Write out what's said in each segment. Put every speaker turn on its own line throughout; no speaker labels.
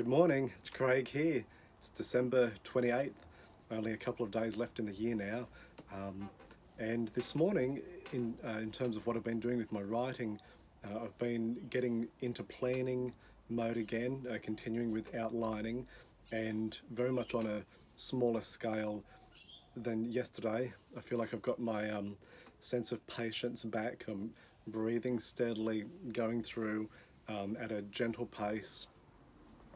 Good morning, it's Craig here. It's December 28th, only a couple of days left in the year now. And this morning, in terms of what I've been doing with my writing, I've been getting into planning mode again, continuing with outlining, and very much on a smaller scale than yesterday. I feel like I've got my sense of patience back. I'm breathing steadily, going through at a gentle pace,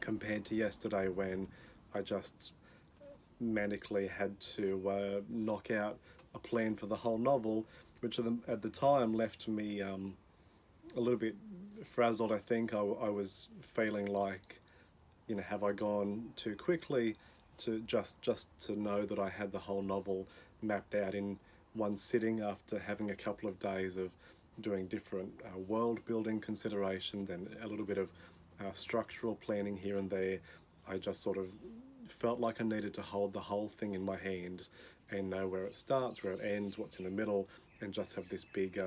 compared to yesterday when I just manically had to knock out a plan for the whole novel, which at the time left me a little bit frazzled. I think I was feeling like, have I gone too quickly to just to know that I had the whole novel mapped out in one sitting after having a couple of days of doing different world building considerations and a little bit of structural planning here and there. I just sort of felt like I needed to hold the whole thing in my hands and know where it starts, where it ends, what's in the middle, and just have this big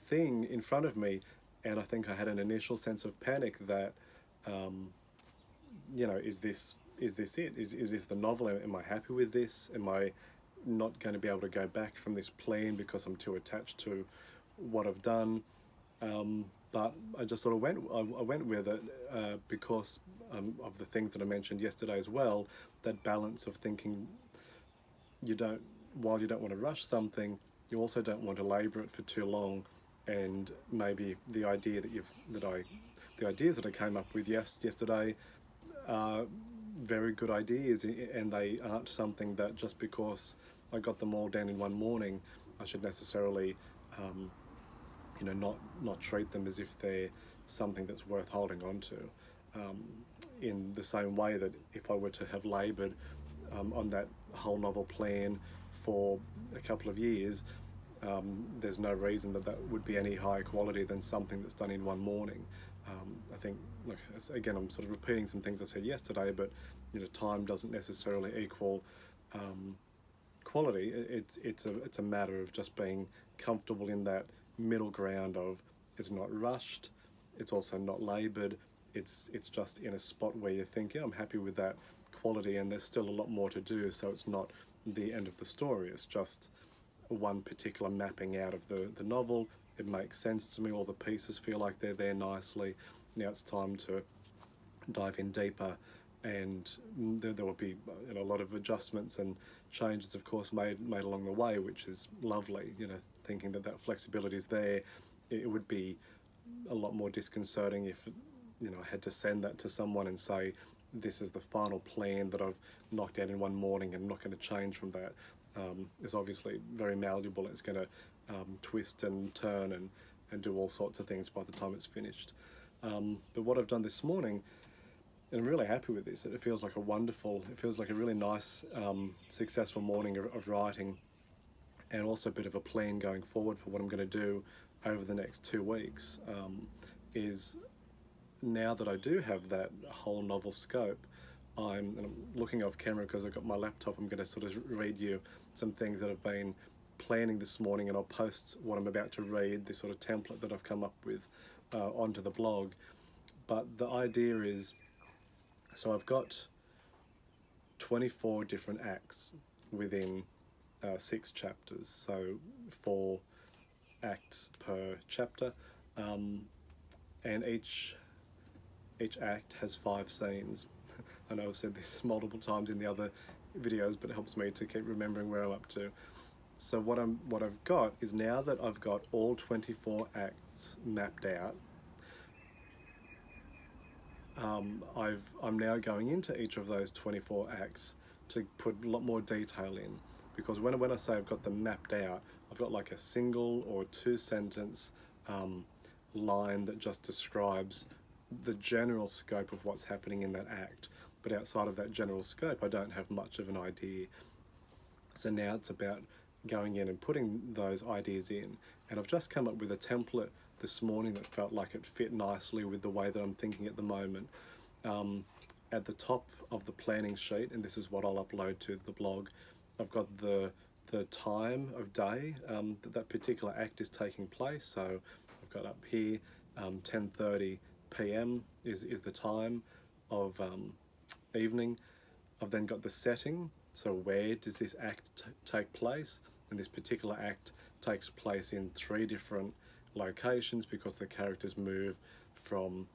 thing in front of me. And I think I had an initial sense of panic that, is this it? Is this the novel? Am I happy with this? Am I not going to be able to go back from this plan because I'm too attached to what I've done? But I just sort of went with it because of the things that I mentioned yesterday as well. That balance of thinking, while you don't want to rush something, you also don't want to labour it for too long. And maybe the ideas that I came up with yesterday are very good ideas, and they aren't something that just because I got them all down in one morning, I should necessarily not treat them as if they're something that's worth holding on to. In the same way that if I were to have laboured on that whole novel plan for a couple of years, there's no reason that would be any higher quality than something that's done in one morning. I think, again, I'm sort of repeating some things I said yesterday, but time doesn't necessarily equal quality. It's a matter of just being comfortable in that middle ground of, it's not rushed, it's also not laboured, it's just in a spot where you think, yeah, I'm happy with that quality, and there's still a lot more to do, so it's not the end of the story. It's just one particular mapping out of the novel. It makes sense to me, all the pieces feel like they're there nicely. Now it's time to dive in deeper, and there will be a lot of adjustments and changes, of course, made along the way, which is lovely. Thinking that flexibility is there. It would be a lot more disconcerting if I had to send that to someone and say, this is the final plan that I've knocked out in one morning and I'm not going to change from that. It's obviously very malleable. It's going to twist and turn and do all sorts of things by the time it's finished. But what I've done this morning, and I'm really happy with this, it feels like a really nice, successful morning of writing, and also a bit of a plan going forward for what I'm going to do over the next 2 weeks, is now that I do have that whole novel scope, I'm looking off camera because I've got my laptop. I'm going to sort of read you some things that I've been planning this morning, and I'll post what I'm about to read, this sort of template that I've come up with, onto the blog. But the idea is, so I've got 24 different acts within 6 chapters, so 4 acts per chapter, and each act has 5 scenes. I know I've said this multiple times in the other videos, but it helps me to keep remembering where I'm up to. So what I've got is, now that I've got all 24 acts mapped out, I'm now going into each of those 24 acts to put a lot more detail in, because when I say I've got them mapped out, I've got like a single or 2 sentence line that just describes the general scope of what's happening in that act. But outside of that general scope, I don't have much of an idea. So now it's about going in and putting those ideas in. And I've just come up with a template this morning that felt like it fit nicely with the way that I'm thinking at the moment. At the top of the planning sheet, and this is what I'll upload to the blog, I've got the time of day that particular act is taking place. So I've got up here 10:30 p.m. is the time of evening. I've then got the setting, so where does this act take place? And this particular act takes place in 3 different locations because the characters move from,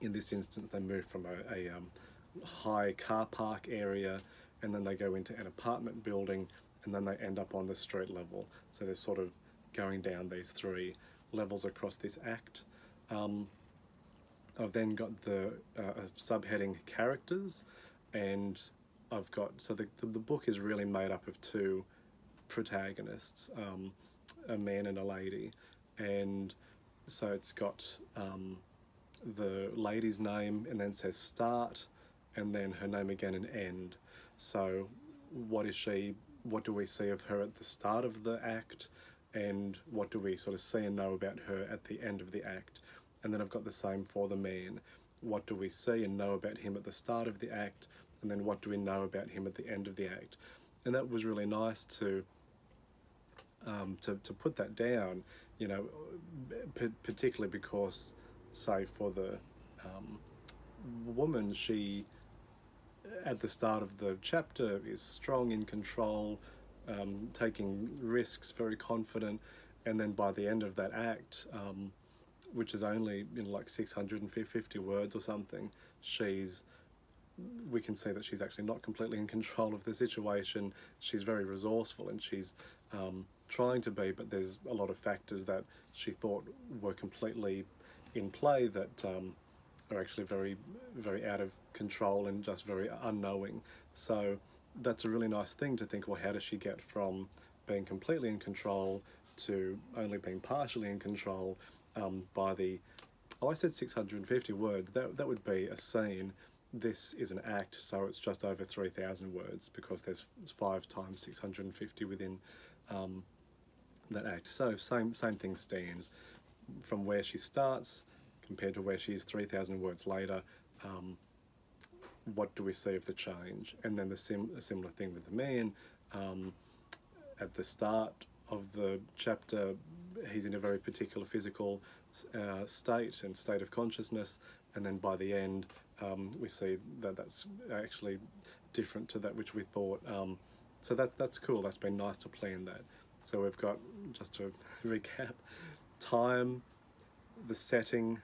in this instance, they move from a high car park area, and then they go into an apartment building, and then they end up on the street level. So they're sort of going down these 3 levels across this act. I've then got the subheading characters, and I've got, so the book is really made up of 2 protagonists, a man and a lady, and so it's got the lady's name, and then says start, and then her name again and end. So what is she, what do we see of her at the start of the act, and what do we sort of see and know about her at the end of the act? And then I've got the same for the man. What do we see and know about him at the start of the act, and then what do we know about him at the end of the act? And that was really nice to put that down, you know, particularly because, say, for the woman, she, at the start of the chapter, is strong, in control, taking risks, very confident, and then by the end of that act, which is only in like 650 words or something, we can see that she's actually not completely in control of the situation. She's very resourceful, and she's trying to be, but there's a lot of factors that she thought were completely in play that are actually very, very out of control and just very unknowing. So that's a really nice thing to think, well, how does she get from being completely in control to only being partially in control by the, I said 650 words, that would be a scene. This is an act, so it's just over 3,000 words because there's 5 times 650 within that act. So same thing stands from where she starts compared to where she is 3,000 words later. What do we see of the change? And then a similar thing with the man. At the start of the chapter, he's in a very particular physical state and state of consciousness, and then by the end we see that that's actually different to that which we thought. So that's cool. That's been nice to plan that. So we've got, just to recap, time, the setting,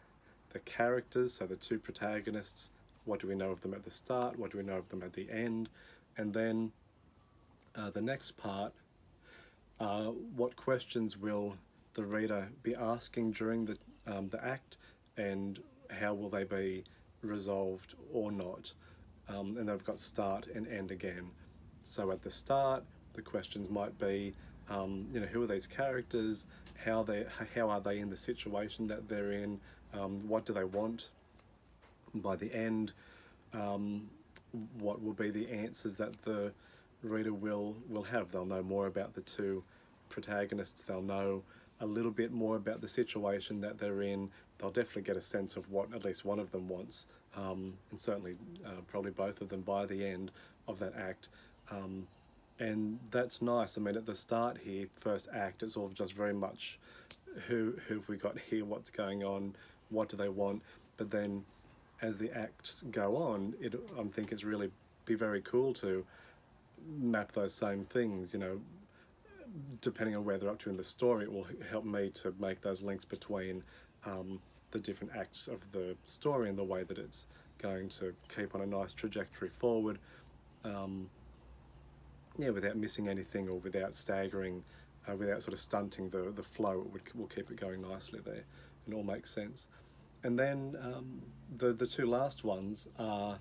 the characters, so the 2 protagonists, what do we know of them at the start, what do we know of them at the end, and then the next part, what questions will the reader be asking during the act, and how will they be resolved or not? And they've got start and end again. So at the start, the questions might be, you know, who are these characters? How are they in the situation that they're in? What do they want? And by the end, what will be the answers that the reader will have? They'll know more about the 2 protagonists. They'll know a little bit more about the situation that they're in. They'll definitely get a sense of what at least one of them wants, and certainly probably both of them by the end of that act. And that's nice. I mean, at the start here, first act, it's all just very much who've we got here, what's going on, what do they want. But then as the acts go on, I think it's really be very cool to map those same things, you know, depending on where they're up to in the story. It will help me to make those links between the different acts of the story and the way that it's going to keep on a nice trajectory forward. Yeah, without missing anything or without staggering, without sort of stunting the flow. Will keep it going nicely there, and it all makes sense. And then the 2 last ones are,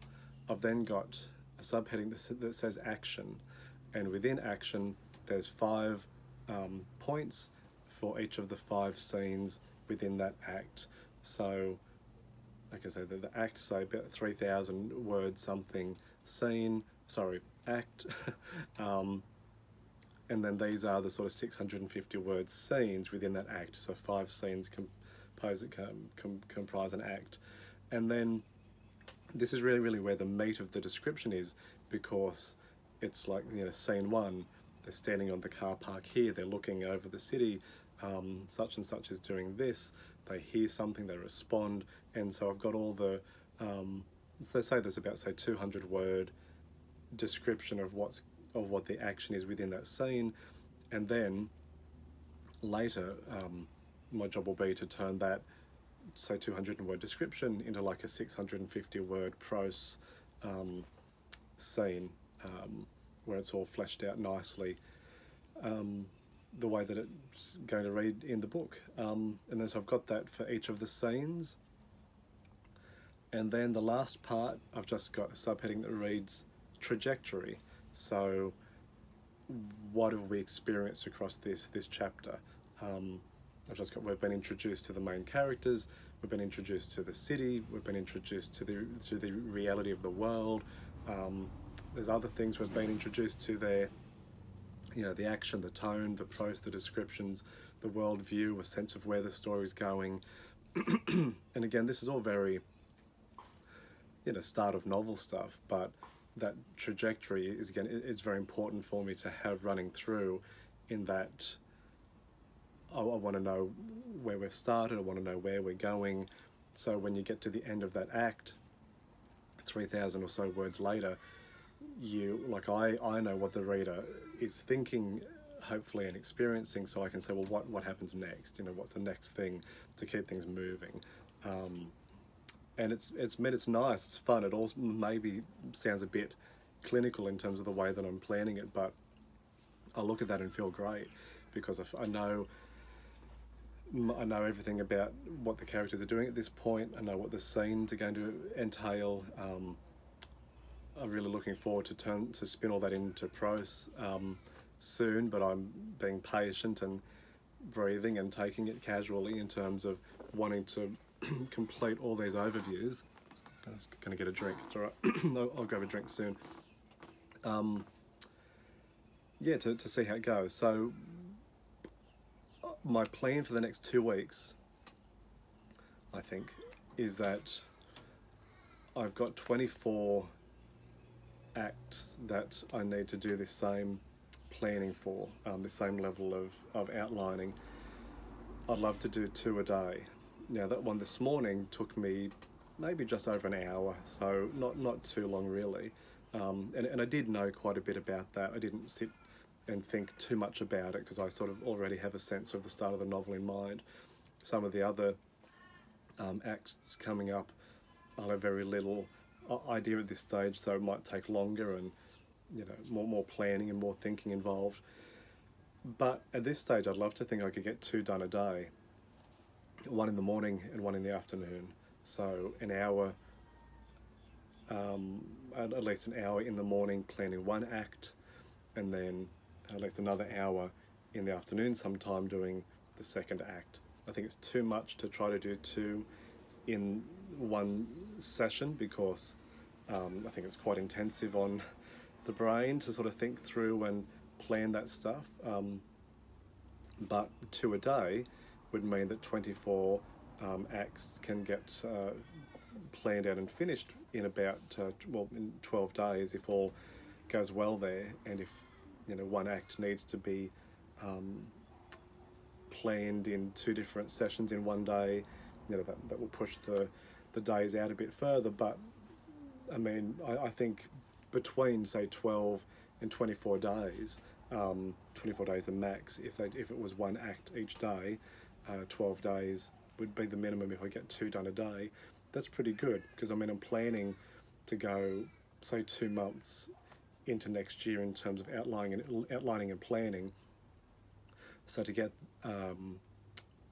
I've then got a subheading that says action, and within action there's 5 points for each of the 5 scenes within that act. So like I say, the act, so about 3,000 words something scene, sorry, act, and then these are the sort of 650 word scenes within that act. So 5 scenes comprise an act. And then this is really where the meat of the description is, because it's like, you know, scene 1, they're standing on the car park here, they're looking over the city, such and such is doing this, they hear something, they respond, and so I've got all the, let's say there's about, say, 200 word description of what the action is within that scene, and then later my job will be to turn that, say, 200 word description into like a 650 word prose scene, where it's all fleshed out nicely, the way that it's going to read in the book. And then so I've got that for each of the scenes. And then the last part, I've just got a subheading that reads trajectory. So what have we experienced across this chapter? I've just got, we've been introduced to the main characters, we've been introduced to the city, we've been introduced to the reality of the world. There's other things we've been introduced to there, you know, the action, the tone, the prose, the descriptions, the worldview, a sense of where the story's going. And again, this is all very, you know, start of novel stuff, but that trajectory is, again, it's very important for me to have running through, in that I want to know where we've started, I want to know where we're going. So when you get to the end of that act, 3,000 or so words later, I know what the reader is thinking, hopefully, and experiencing, so I can say, well, what happens next? You know, what's the next thing to keep things moving? And it's nice, it's fun. It all maybe sounds a bit clinical in terms of the way that I'm planning it, but I look at that and feel great, because I know everything about what the characters are doing at this point. I know what the scenes are going to entail. I'm really looking forward to spin all that into prose soon, but I'm being patient and breathing and taking it casually in terms of wanting to complete all these overviews. I'm just gonna get a drink, it's all right. I'll grab a drink soon. Yeah, to see how it goes. So my plan for the next 2 weeks, I think, is that I've got 24 acts that I need to do this same planning for, the same level of outlining. I'd love to do 2 a day. Now, that one this morning took me maybe just over an hour, so not too long really. And I did know quite a bit about that. I didn't sit and think too much about it, because I sort of already have a sense of the start of the novel in mind. Some of the other acts coming up, I'll have very little idea at this stage, so it might take longer, and, you know, more planning and more thinking involved. But at this stage, I'd love to think I could get 2 done a day, 1 in the morning and 1 in the afternoon. So an hour, at least an hour in the morning planning 1 act, and then at least another hour in the afternoon sometime doing the 2nd act. I think it's too much to try to do 2 in 1 session, because I think it's quite intensive on the brain to sort of think through and plan that stuff. But 2 a day would mean that 24 acts can get planned out and finished in about, in 12 days if all goes well there. And if, you know, 1 act needs to be planned in 2 different sessions in 1 day, you know, that will push the days out a bit further. But I mean, I think between, say, 12 and 24 days, 24 days the max, if it was 1 act each day, 12 days would be the minimum if I get 2 done a day. That's pretty good, because I mean, I'm planning to go, say, 2 months into next year in terms of outlining and planning. So to get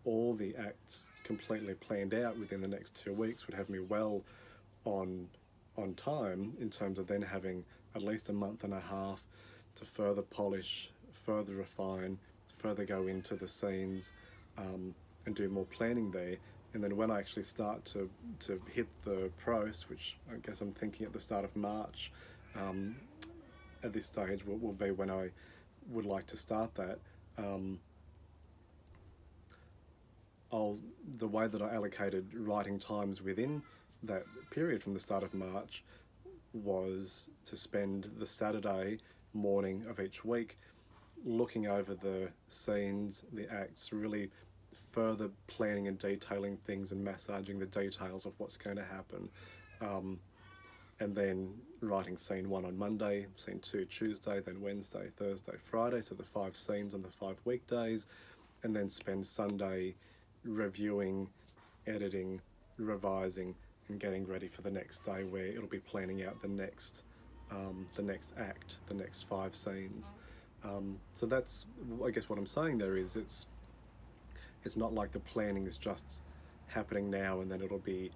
all the acts completely planned out within the next 2 weeks would have me well on time, in terms of then having at least a month and a half to further polish, further refine, further go into the scenes, and do more planning there. And then when I actually start to hit the prose, which I guess I'm thinking at the start of March, at this stage will be when I would like to start that. The way that I allocated writing times within that period from the start of March was to spend the Saturday morning of each week looking over the scenes, the acts, really further planning and detailing things and massaging the details of what's going to happen. And then writing scene 1 on Monday, scene 2 Tuesday, then Wednesday, Thursday, Friday, so the 5 scenes on the 5 weekdays, and then spend Sunday reviewing, editing, revising, and getting ready for the next day, where it'll be planning out the next act, the next 5 scenes. So that's, I guess what I'm saying there is, it's not like the planning is just happening now and then it'll be,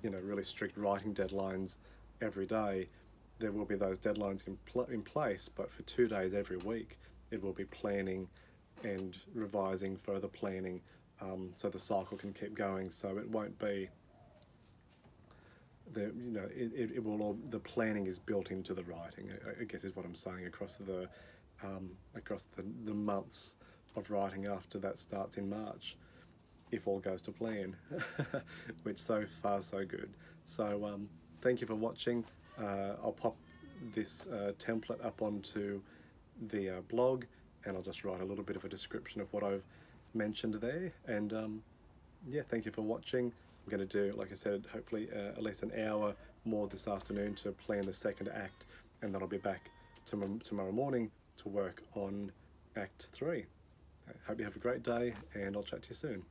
you know, really strict writing deadlines every day. There will be those deadlines in place, but for 2 days every week, it will be planning and revising, further planning, so the cycle can keep going. So it won't be it will all, the planning is built into the writing, I guess is what I'm saying, across the months of writing after that starts in March, if all goes to plan, which so far so good. So thank you for watching. I'll pop this template up onto the blog, and I'll just write a little bit of a description of what I've mentioned there. And yeah, thank you for watching. I'm going to do, like I said, hopefully at least an hour more this afternoon to plan the second act, and then I'll be back tomorrow morning to work on Act 3. I hope you have a great day, and I'll chat to you soon.